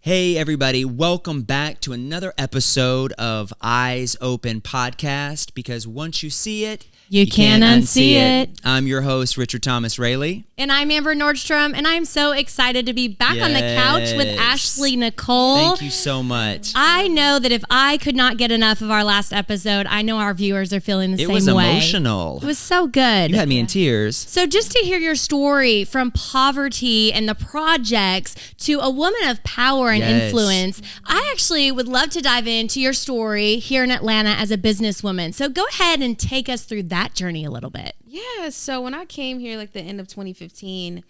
Hey everybody, welcome back to another episode of Eyes Open Podcast, because once you see it, you can't unsee it. I'm your host, Richard Thomas Rayleigh. And I'm Amber Nordstrom, and I'm so excited to be back on the couch with Ashley Nicole. Thank you so much. I know that if I could not get enough of our last episode, I know our viewers are feeling the same way. It was emotional. It was so good. You had me in tears. So just to hear your story from poverty and the projects to a woman of power and influence, I actually would love to dive into your story here in Atlanta as a businesswoman. So go ahead and take us through that journey a little bit. Yeah, so when I came here like the end of 2015,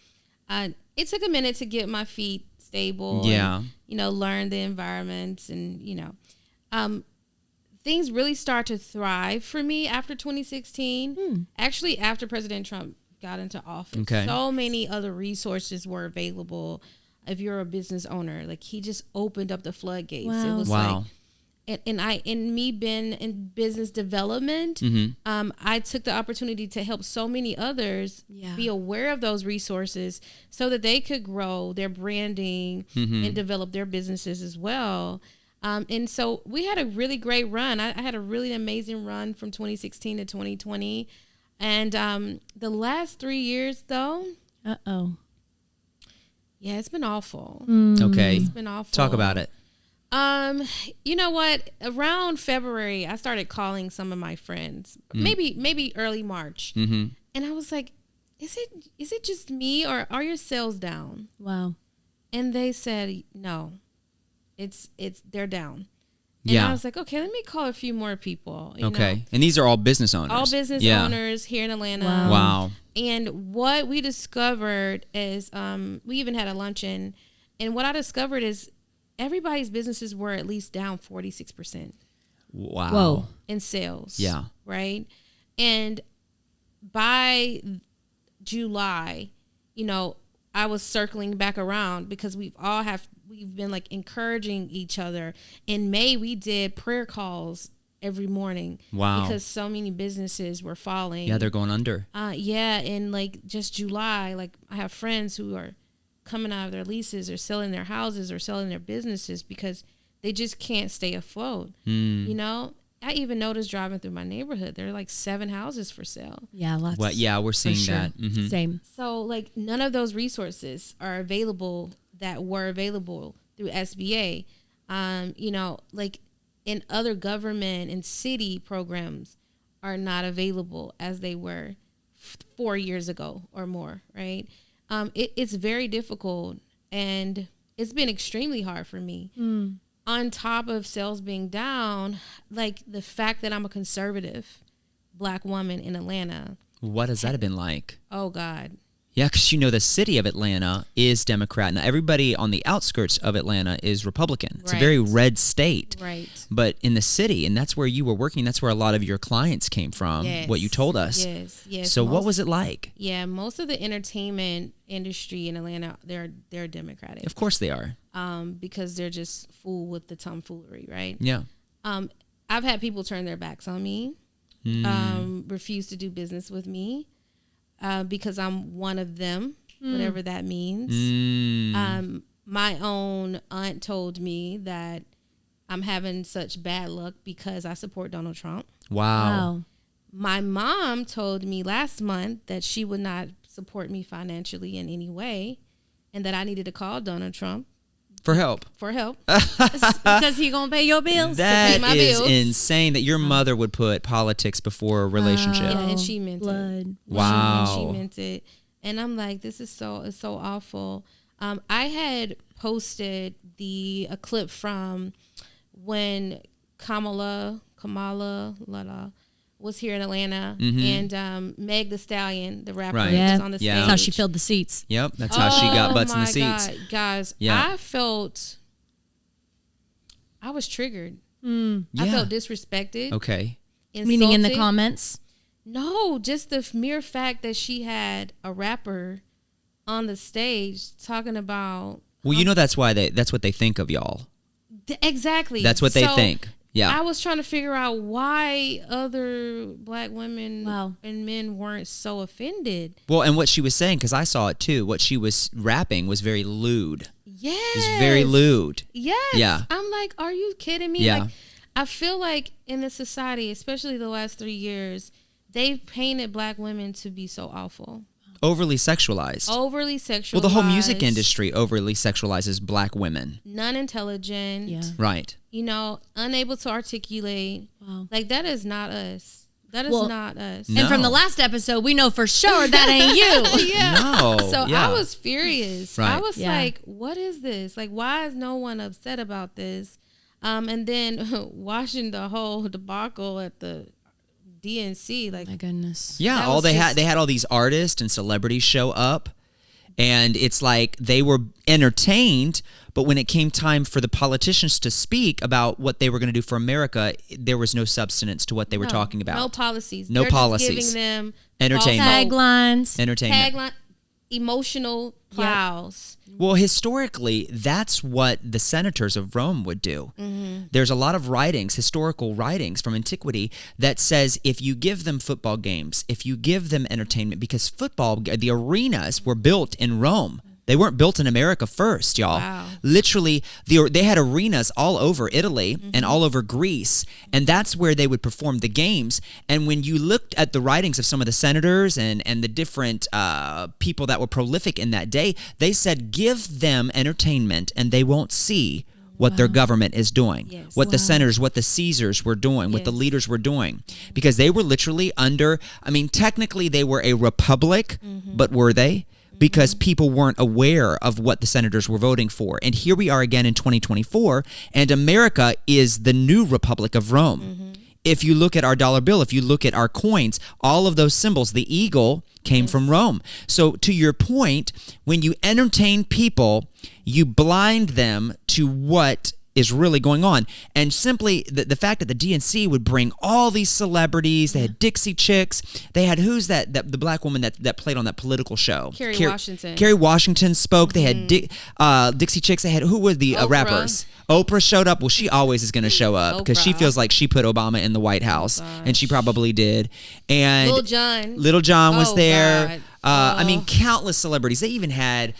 it took a minute to get my feet stable. Yeah. And, learn the environment and, things really start to thrive for me after 2016. Actually, after President Trump got into office, so many other resources were available if you're a business owner. Like, he just opened up the floodgates. Wow. It was like, and me being in business development, I took the opportunity to help so many others be aware of those resources so that they could grow their branding and develop their businesses as well. And so we had a really great run. I had a really amazing run from 2016 to 2020. And the last 3 years, though. Yeah, it's been awful. Okay. It's been awful. Talk about it. You know what? Around February, I started calling some of my friends. Maybe early March. And I was like, is it just me, or are your sales down? Wow. And they said, no, they're down. And I was like, okay, let me call a few more people. You know? And these are all business owners. All business owners here in Atlanta. Wow. And what we discovered is, we even had a luncheon, and what I discovered is everybody's businesses were at least down 46%. Wow. Whoa. In sales. Yeah. Right? And by July, I was circling back around because we've been like encouraging each other. In May, we did prayer calls every morning. Wow. Because so many businesses were falling. Yeah, they're going under. And like just July, like I have friends who are coming out of their leases or selling their houses or selling their businesses because they just can't stay afloat. I even noticed driving through my neighborhood, there are like 7 houses for sale. Yeah, lots. We're seeing that. Same. So like none of those resources are available that were available through SBA. Like in other government and city programs are not available as they were 4 years ago or more, right? It's very difficult, and it's been extremely hard for me. On top of sales being down, like the fact that I'm a conservative Black woman in Atlanta. What has that been like? Oh, God. Yeah, because the city of Atlanta is Democrat. Now, everybody on the outskirts of Atlanta is Republican. It's a very red state. Right. But in the city, and that's where you were working, that's where a lot of your clients came from, what you told us. Yes. So what was it like? Yeah, most of the entertainment industry in Atlanta, they're Democratic. Of course they are. Because they're just fooled with the tomfoolery, right? Yeah. I've had people turn their backs on me, refuse to do business with me. Because I'm one of them, whatever that means. My own aunt told me that I'm having such bad luck because I support Donald Trump. Wow. My mom told me last month that she would not support me financially in any way, and that I needed to call Donald Trump. For help. Because he gonna pay your bills. That is insane that your mother would put politics before a relationship. Yeah, and she meant it. Wow. She meant it. And I'm like, this is so awful. I had posted a clip from when Kamala was here in Atlanta, and Meg the Stallion, the rapper, was on the stage. That's how she filled the seats. Yep, that's how she got butts in the seats. God, guys, I was triggered. I felt disrespected. Okay. Insulted. Meaning in the comments? No, just the mere fact that she had a rapper on the stage talking about. Well, that's what they think of y'all. Exactly. That's what they think. Yeah. I was trying to figure out why other black women and men weren't so offended. Well, and what she was saying, because I saw it too, what she was rapping was very lewd. Yes. It was very lewd. Yes. Yeah. I'm like, are you kidding me? Yeah. Like, I feel like in the society, especially the last 3 years, they've painted black women to be so awful. Overly sexualized. Well, the whole music industry overly sexualizes black women. Non-intelligent. Yeah. Right. You know, unable to articulate. Wow. Like, that is not us. That is not us. No. And from the last episode, we know for sure that ain't you. Yeah. No. So yeah. I was furious. Right. I was Yeah. like, what is this? Like, why is no one upset about this? And then watching the whole debacle at the DNC, like, My goodness. Yeah, That all was they just- had all these artists and celebrities show up, and it's like they were entertained, but when it came time for the politicians to speak about what they were going to do for America, there was no substance to what they were talking about. No policies. No They're policies. Just giving them Entertainment. false hope. Taglines. Entertainment. Tagline, emotional plows. Well, historically, that's what the senators of Rome would do. There's a lot of writings, historical writings from antiquity that says if you give them football games, if you give them entertainment, because football, the arenas were built in Rome. They weren't built in America first, y'all. Wow. Literally, they had arenas all over Italy and all over Greece, and that's where they would perform the games. And when you looked at the writings of some of the senators and the different people that were prolific in that day, they said, give them entertainment and they won't see what their government is doing, Yes. what the senators, what the Caesars were doing, what the Yes. leaders were doing. Because they were literally under, I mean, technically they were a republic, but were they? Because people weren't aware of what the senators were voting for. And here we are again in 2024, and America is the new Republic of Rome. If you look at our dollar bill, if you look at our coins, all of those symbols, the eagle came from Rome. So to your point, when you entertain people, you blind them to what is really going on. And simply the fact that the DNC would bring all these celebrities, they had Dixie Chicks, they had who's that the black woman that played on that political show? Kerry Washington. Kerry Washington spoke. They had Dixie Chicks. They had, who were the Oprah. rappers? Oprah showed up. Well, she always is going to show up because she Oprah. feels like she put Obama in the White House, and she probably did. And Little John. was Oh, there. God. I mean, countless celebrities. They even had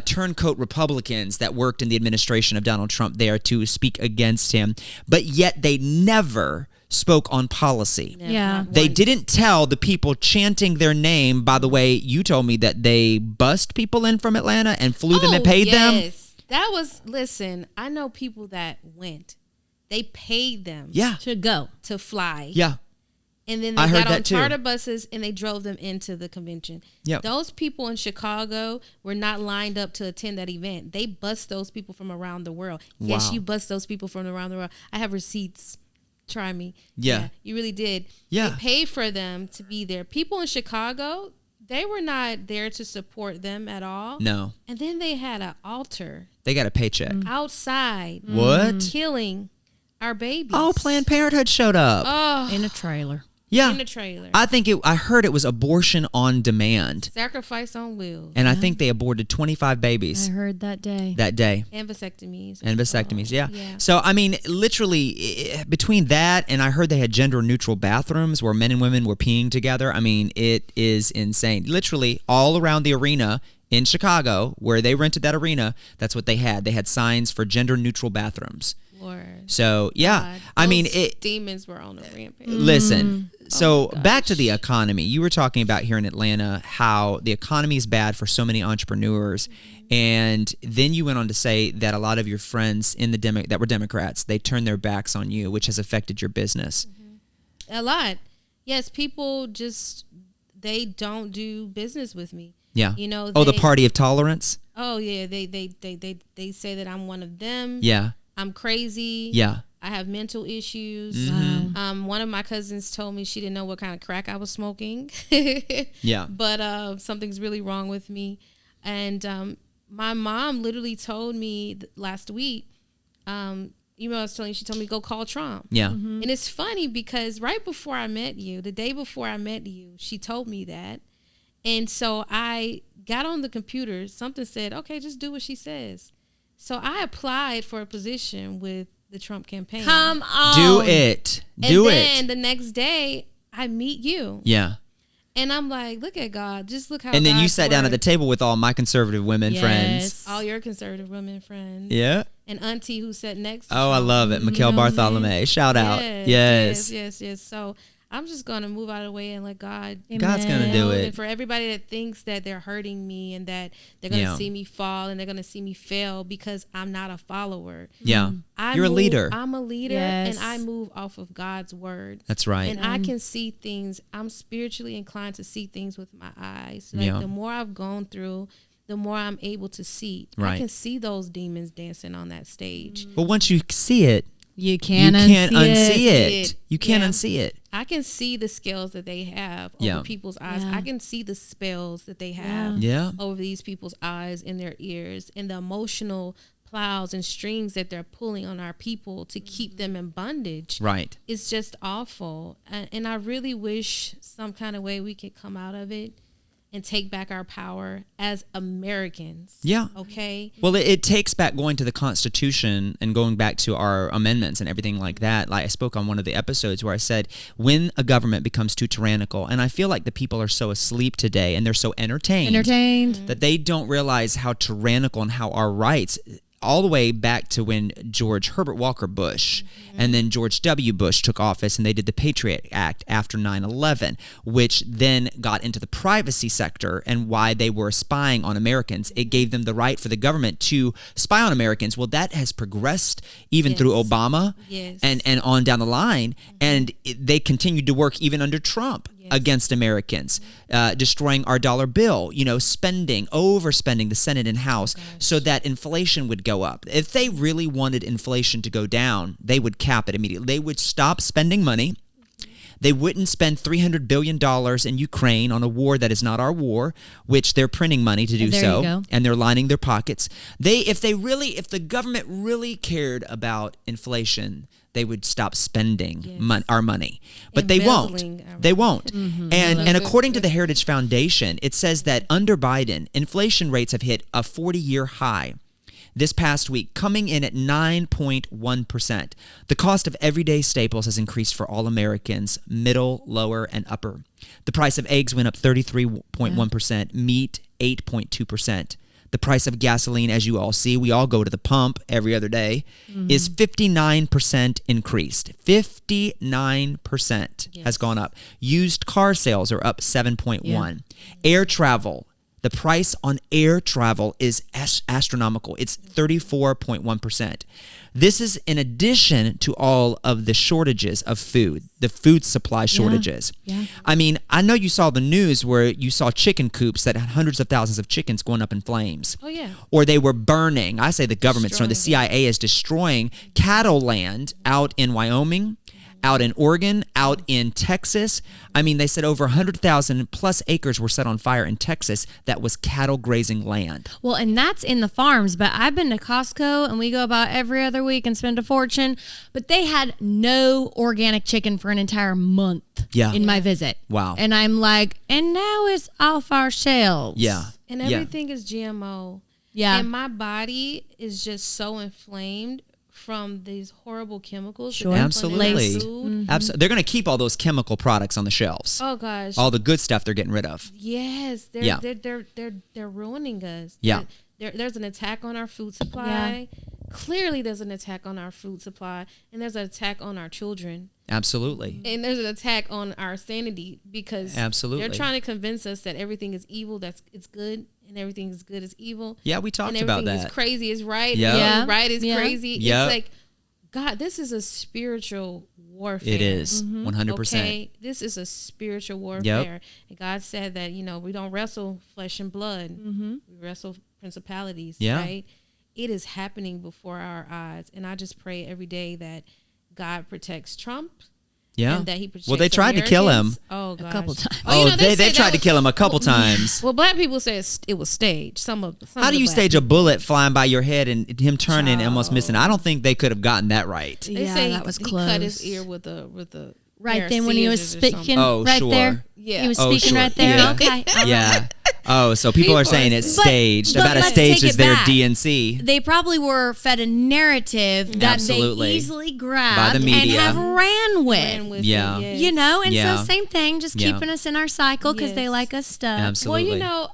turncoat Republicans that worked in the administration of Donald Trump there to speak against him, but yet they never spoke on policy. Yeah. They didn't tell the people chanting their name. By the way, you told me that they bussed people in from Atlanta and flew them and paid them. That was, listen, I know people that went. They paid them Yeah. To go. to fly. Yeah. And then they I heard got on that too. charter buses and they drove them into the convention. Yep. Those people in Chicago were not lined up to attend that event. They bussed those people from around the world. Yes, Wow. you bussed those people from around the world. I have receipts. Try me. Yeah. You really did. Yeah. They paid for them to be there. People in Chicago, they were not there to support them at all. No. And then they had an altar They got a paycheck. outside What? killing our babies. Oh, Planned Parenthood showed up. Oh, In a trailer. Yeah. in the trailer. I heard it was abortion on demand. Sacrifice on wheels. And I think they aborted 25 I babies heard that day. that day. And vasectomies. And vasectomies, yeah. Yeah. So, I mean, literally, between that and I heard they had gender-neutral bathrooms where men and women were peeing together. I mean, it is insane. Literally, all around the arena in Chicago, where they rented that arena, that's what they had. They had signs for gender-neutral bathrooms. Lord. So, yeah. God, I mean, those it. demons were on a rampage. Listen, so my back to the economy. You were talking about here in Atlanta how the economy is bad for so many entrepreneurs, and then you went on to say that a lot of your friends in the that were Democrats, they turned their backs on you, which has affected your business. A lot. Yes, people just, they don't do business with me. Yeah. You know. Oh, the party of tolerance. Oh yeah, they say that I'm one of them. Yeah. I'm crazy. Yeah. I have mental issues. Mm-hmm. One of my cousins told me she didn't know what kind of crack I was smoking. Yeah. But something's really wrong with me. And my mom literally told me last week, you know, I was telling you, she told me go call Trump. Yeah. And it's funny because right before I met you, the day before I met you, she told me that. And so I got on the computer. Something said, okay, just do what she says. So I applied for a position with the Trump campaign. Come on. Do it. Do and it. then the next day, I meet you. Yeah. And I'm like, look at God. Just look how And then you God's sat down at the work. table with all my conservative women Yes. friends. All your conservative women friends. Yeah. And Auntie who sat next to Oh, I Trump. love it. Mikhail know what I'm saying? Bartholomew. Shout out. Yes. So I'm just going to move out of the way and let God. God's going to do And it. for everybody that thinks that they're hurting me and that they're going to Yeah. see me fall and they're going to see me fail because I'm not a follower. Yeah. You're a leader. I'm a leader Yes. and I move off of God's word. That's right. And I can see things. I'm spiritually inclined to see things with my eyes. Like Yeah. the more I've gone through, the more I'm able to see. Right. I can see those demons dancing on that stage. But once you see it, You you can't can't unsee unsee it. it. You can't Yeah. unsee it. I can see the scales that they have Yeah. over people's eyes. Yeah. I can see the spells that they have Yeah. over these people's eyes and their ears and the emotional plows and strings that they're pulling on our people to keep them in bondage. Right. It's just awful. And I really wish some kind of way we could come out of it and take back our power as Americans. Yeah. Okay? Well, it takes back going to the Constitution and going back to our amendments and everything like that. Like I spoke on one of the episodes where I said, when a government becomes too tyrannical, and I feel like the people are so asleep today and they're so entertained that they don't realize how tyrannical and how our rights, all the way back to when George Herbert Walker Bush and then George W. Bush took office and they did the Patriot Act after 9/11, which then got into the privacy sector and why they were spying on Americans. It gave them the right for the government to spy on Americans. Well, that has progressed even through Obama and on down the line, and they continued to work even under Trump against Americans, destroying our dollar bill, spending, overspending the Senate and House so that inflation would go up. If they really wanted inflation to go down, they would cap it immediately. They would stop spending money. They wouldn't spend $300 billion in Ukraine on a war that is not our war, which they're printing money to do There so, you go. and they're lining their pockets. If the government really cared about inflation, they would stop spending our money. But they won't. Embezzling our They won't. Mm-hmm. And according to the Heritage Foundation, it says that under Biden, inflation rates have hit a 40-year high this past week, coming in at 9.1%. The cost of everyday staples has increased for all Americans, middle, lower, and upper. The price of eggs went up 33.1%, meat 8.2%. The price of gasoline, as you all see, we all go to the pump every other day, is 59% increased. 59% has gone up. Used car sales are up 7.1. Air travel. The price on air travel is astronomical. It's 34.1%. This is in addition to all of the shortages of food, the food supply shortages. Yeah. I mean, I know you saw the news where you saw chicken coops that had hundreds of thousands of chickens going up in flames. Oh, yeah. Or they were burning. I say the government's the CIA is destroying cattle land out in Wyoming, out in Oregon, out in Texas. I mean, they said over 100,000 plus acres were set on fire in Texas that was cattle grazing land. Well, and that's in the farms, but I've been to Costco and we go about every other week and spend a fortune, but they had no organic chicken for an entire month in my visit. Wow. And I'm like, and now it's off our shelves. Yeah. And everything is GMO. Yeah. And my body is just so inflamed from these horrible chemicals. Sure. That they Absolutely. put in our food. Absolutely. They're going to keep all those chemical products on the shelves. Oh gosh. All the good stuff they're getting rid of. Yes, they're ruining us. Yeah. There's an attack on our food supply. Clearly, there's an attack on our food supply, and there's an attack on our children, Absolutely. and there's an attack on our sanity because Absolutely. they're trying to convince us that everything is evil, it's good, and everything is good is evil. Yeah, we talked and about everything that. is crazy is right. Yep. And right is Yeah. crazy. Yep. It's like, God, this is a spiritual warfare. It is 100%. Okay, this is a spiritual warfare. And God said that, we don't wrestle flesh and blood. We wrestle principalities, Yeah. right? It is happening before our eyes. And I just pray every day that God protects Trump. Yeah. And that he protects Well, they tried to kill him. Americans. Oh, gosh. A couple times. Oh, they said tried that to kill him a couple times. Well, black people say it was staged. Some How of do the you black stage a bullet flying by your head and him turning and almost Child. missing? I don't think they could have gotten that right. They Yeah, say that was he close. cut his ear with a Right pair of then when he was scissors or something. speaking Oh, right sure. there. Yeah. He was Oh, speaking sure. right there. Yeah. Okay. Yeah. Oh, so people are saying it's staged. but About as let's staged take as it their back. DNC. They probably were fed a narrative that Absolutely. they easily grabbed By the media. and have ran with. Yeah. Yes. You know, and Yeah. so same thing, just Yeah. keeping us in our cycle because they Yes. like us stuck. Absolutely. Well, you know,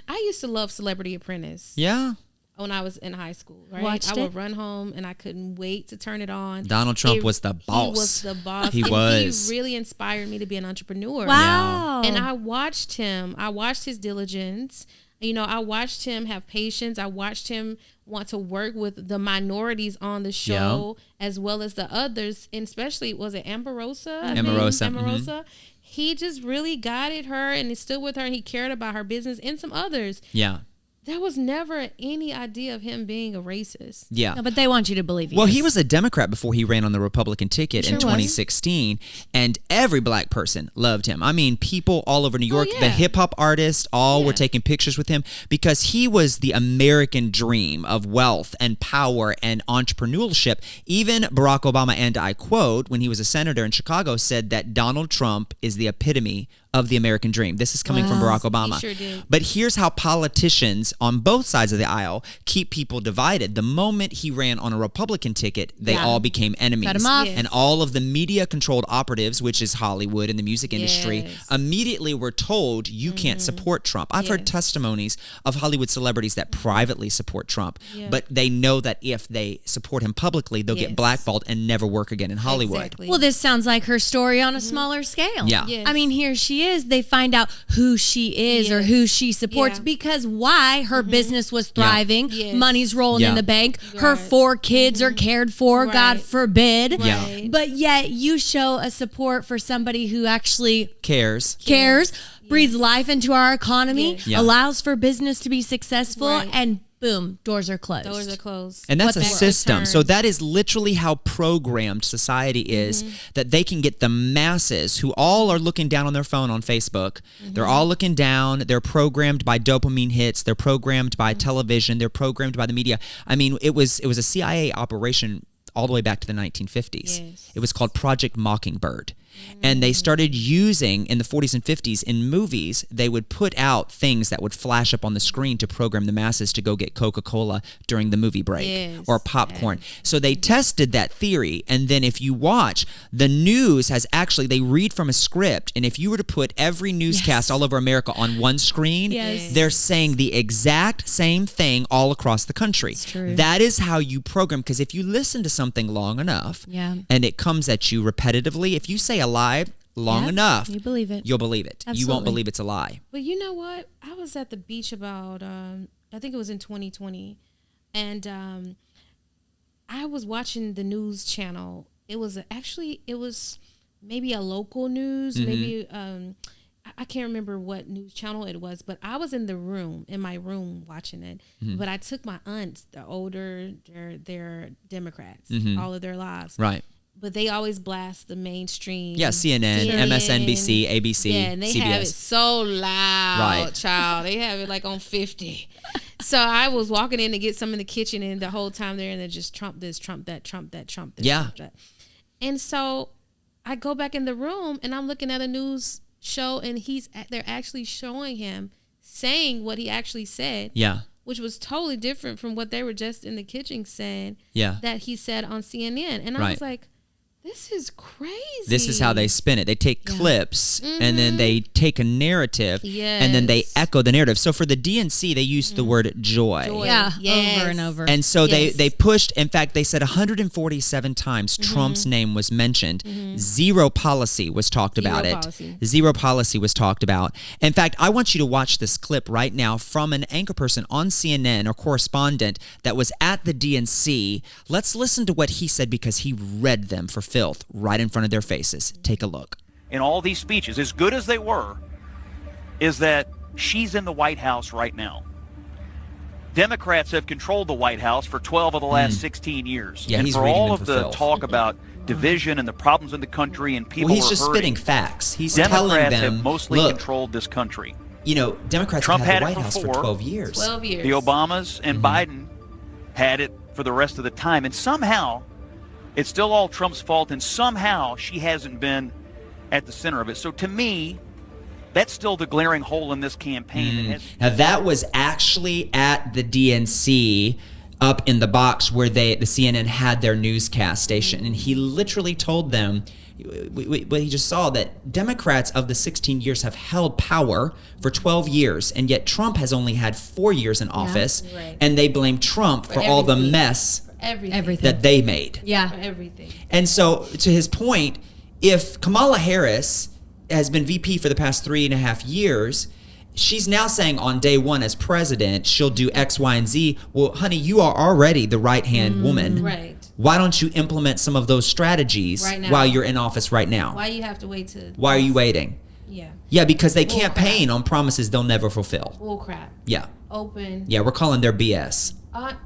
I used to love Celebrity Apprentice. Yeah. When I was in high school, right? Watched I it. would run home and I couldn't wait to turn it on. Donald Trump was the boss. He was the boss. He and was. He really inspired me to be an entrepreneur. Wow. And I watched him. I watched his diligence. You know, I watched him have patience. I watched him want to work with the minorities on the show as well as the others. And especially, was it Amberosa? I think? Amberosa, Amberosa. He just really guided her and he stood with her. And he cared about her business and some others. Yeah. There was never any idea of him being a racist. Yeah. No, but they want you to believe Well, is. he was a Democrat before he ran on the Republican ticket Sure in was. 2016, and every black person loved him. I mean, people all over New York, yeah. the hip hop artists, all were Yeah. taking pictures with him because he was the American dream of wealth and power and entrepreneurship. Even Barack Obama, and I quote, when he was a senator in Chicago, said that Donald Trump is the epitome of the American dream. This is coming from Barack Obama. He sure did. But here's how politicians on both sides of the aisle keep people divided. The moment he ran on a Republican ticket, they all became enemies. Cut him off. Yes. And all of the media-controlled operatives, which is Hollywood and the music industry, Yes. immediately were told, you can't support Trump. I've heard Yes. testimonies of Hollywood celebrities that privately support Trump, Yeah. but they know that if they support him publicly, they'll get Yes. blackballed and never work again in Hollywood. Exactly. Well, this sounds like her story on a smaller scale. Yeah. Yes. I mean, here she is. They find out who she is or Yes. who she supports Yeah. because why? Her business was thriving. Yes. Money's rolling Yeah. in the bank. Her Right. 4 kids are cared for, God Right. forbid. Yeah. Right. But yet you show a support for somebody who actually Cares. cares, breathes life into our economy, Yes. Yeah. allows for business to be successful, Right. and boom, doors are closed. Doors are closed. And that's What a the- system. So Turns. that is literally how programmed society is, that they can get the masses who all are looking down on their phone on Facebook. They're all looking down. They're programmed by dopamine hits. They're programmed by television. They're programmed by the media. I mean, it was a CIA operation all the way back to the 1950s. Yes. It was called Project Mockingbird. And they started using, in the 40s and 50s, in movies, they would put out things that would flash up on the screen to program the masses to go get Coca-Cola during the movie break Yes, or popcorn. So they tested that theory. And then if you watch, the news has actually, they read from a script. And if you were to put every newscast all over America on one screen, Yes. they're saying the exact same thing all across the country. true. That is how you program. Because if you listen to something long enough Yeah. and it comes at you repetitively, if you say a lie long Yep, enough, you believe it. you'll believe it. You won't Absolutely. believe it's a lie. But you know what? I was at the beach about, I think it was in 2020. And I was watching the news channel. It was maybe a local news, maybe, I can't remember what news channel it was, but I was in my room watching it. But I took my aunts, the older, they're Democrats, all of their lives. Right. But they always blast the mainstream. Yeah, CNN, MSNBC, ABC, Yeah, and they CBS. have it so loud, Right. child. They have it like on 50. So I was walking in to get some in the kitchen, and the whole time they're in there just Trump this, Trump that, Trump that, Trump this, Yeah. Trump that. And so I go back in the room, and I'm looking at a news show, and they're actually showing him saying what he actually said. Yeah. Which was totally different from what they were just in the kitchen saying. Yeah. That he said on CNN, and I Right. was like, this is crazy. This is how they spin it. They take clips and then they take a narrative and then they Yes. echo the narrative. So for the DNC, they used the word joy. Joy. Yeah, Yes. over and over. And so Yes. they pushed, in fact, they said 147 times Trump's name was mentioned. Zero policy was talked about it. policy. Zero policy was talked about. In fact, I want you to watch this clip right now from an anchor person on CNN or correspondent that was at the DNC. Let's listen to what he said because he read them for filth right in front of their faces. Take a look. In all these speeches, as good as they were, is that she's in the White House right now. Democrats have controlled the White House for 12 of the last 16 years. Yeah, and he's for reading all them of for the filth. talk about division and the problems in the country and people Well, he's are just hurting, spitting facts. He's telling Democrats them, have mostly look, controlled this country. you know, Democrats Trump have had had the it White House for before. 12 years. 12 years. The Obamas and Biden had it for the rest of the time. And somehow, it's still all Trump's fault, and somehow she hasn't been at the center of it. So to me, That's still the glaring hole in this campaign. Now, that was actually at the DNC up in the box where the CNN had their newscast station. And he literally told them, what he just saw, that Democrats of the 16 years have held power for 12 years, and yet Trump has only had 4 years in office, right. and they blame Trump for all the mess Everything. that they made. Yeah. For everything. And so, to his point, if Kamala Harris has been VP for the past 3.5 years, she's now saying on day one as president, she'll do X, Y, and Z. Well, honey, you are already the right-hand woman. Right. Why don't you implement some of those strategies Right now. while you're in office right now? Why you have to wait to... Why are you waiting? Yeah. Yeah, because they campaign on promises they'll never fulfill. Bull crap. Yeah. Open. Yeah, we're calling their BS.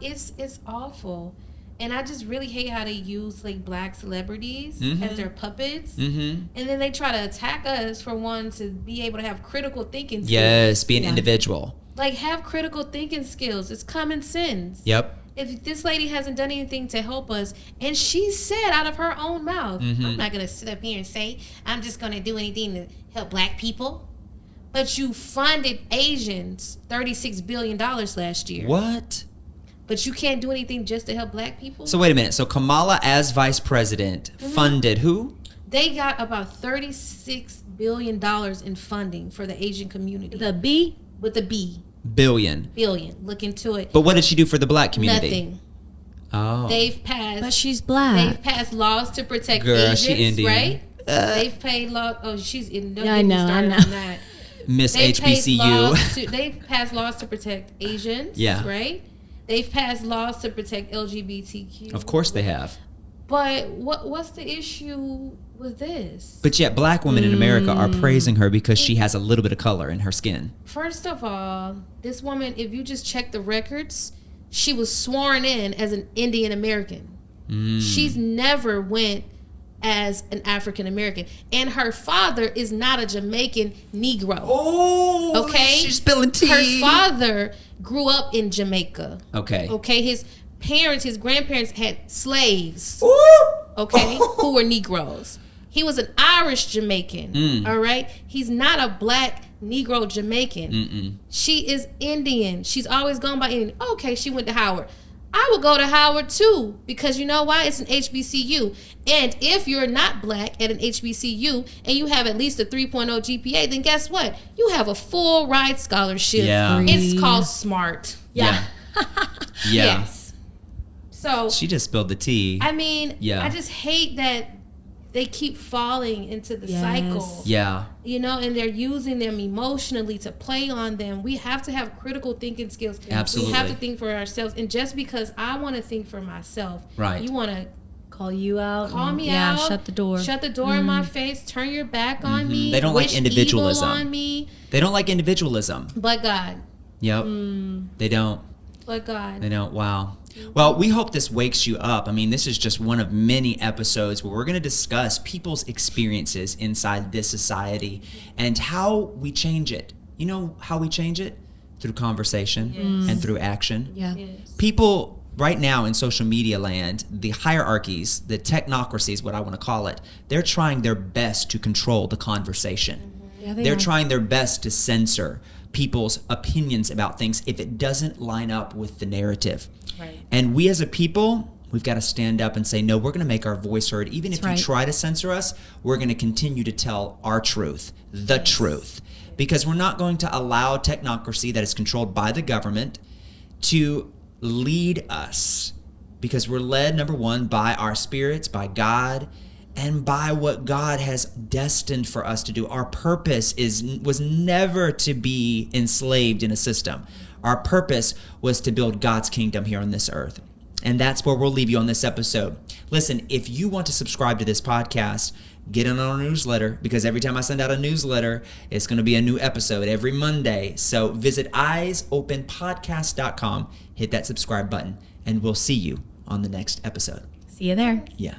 It's awful. And I just really hate how they use like black celebrities as their puppets. And then they try to attack us for wanting to be able to have critical thinking skills. Yes, be an individual. Like, have critical thinking skills. It's common sense. Yep. If this lady hasn't done anything to help us, and she said out of her own mouth, I'm not going to sit up here and say, I'm just going to do anything to help black people. But you funded Asians $36 billion last year. What? But you can't do anything just to help black people? So wait a minute. So Kamala as vice president funded who? They got about $36 billion in funding for the Asian community. The B? With a B. Billion. Look into it. But what did she do for the black community? Nothing. Oh. They've passed. But she's black. They've passed laws to protect Girl, Asians, she Indian. right? They've paid law. Oh, she's in. Yeah, I know. Miss They've HBCU. They've passed laws to protect Asians. Yeah. Right. They've passed laws to protect LGBTQ. Of course they have. But what's the issue with this? But yet black women in America are praising her because she has a little bit of color in her skin. First of all, this woman, if you just check the records, she was sworn in as an Indian American. She's never went as an African American, and her father is not a Jamaican Negro. Oh, okay, she's spilling tea. Her father grew up in Jamaica. Okay, his grandparents had slaves. Ooh. Okay, who were Negroes. He was an Irish Jamaican. All right, he's not a black Negro Jamaican. She is Indian. She's always gone by Indian. Okay, she went to Howard. I would go to Howard too, because you know why? It's an HBCU. And if you're not black at an HBCU and you have at least a 3.0 GPA, then guess what? You have a full ride scholarship. Yeah. It's called SMART. Yeah. Yes. So She just spilled the tea. I mean, Yeah. I just hate that they keep falling into the cycle. Yeah. You know, and they're using them emotionally to play on them. We have to have critical thinking skills. Absolutely. We have to think for ourselves. And just because I want to think for myself, Right. you want to Call you out. call me yeah, out. shut the door. Shut the door in my face. Turn your back on me. They don't like wish individualism. evil on me. They don't like individualism. But God. Yep. They don't. But God. They don't. Wow. Well, we hope this wakes you up. I mean, this is just one of many episodes where we're going to discuss people's experiences inside this society and how we change it. You know how we change it? Through conversation and through action. Yeah. Yes. People right now in social media land, the hierarchies, the technocracy is what I want to call it, they're trying their best to control the conversation. Yeah, They're trying their best to censor people's opinions about things if it doesn't line up with the narrative. Right. And we as a people, we've got to stand up and say, no, we're going to make our voice heard. Even That's if right. you try to censor us, we're going to continue to tell our truth, the truth. Because we're not going to allow technocracy that is controlled by the government to lead us. Because we're led, number one, by our spirits, by God, and by what God has destined for us to do. Our purpose was never to be enslaved in a system. Our purpose was to build God's kingdom here on this earth. And that's where we'll leave you on this episode. Listen, if you want to subscribe to this podcast, get in on our newsletter, because every time I send out a newsletter, it's going to be a new episode every Monday. So visit eyesopenpodcast.com, hit that subscribe button, and we'll see you on the next episode. See you there. Yeah.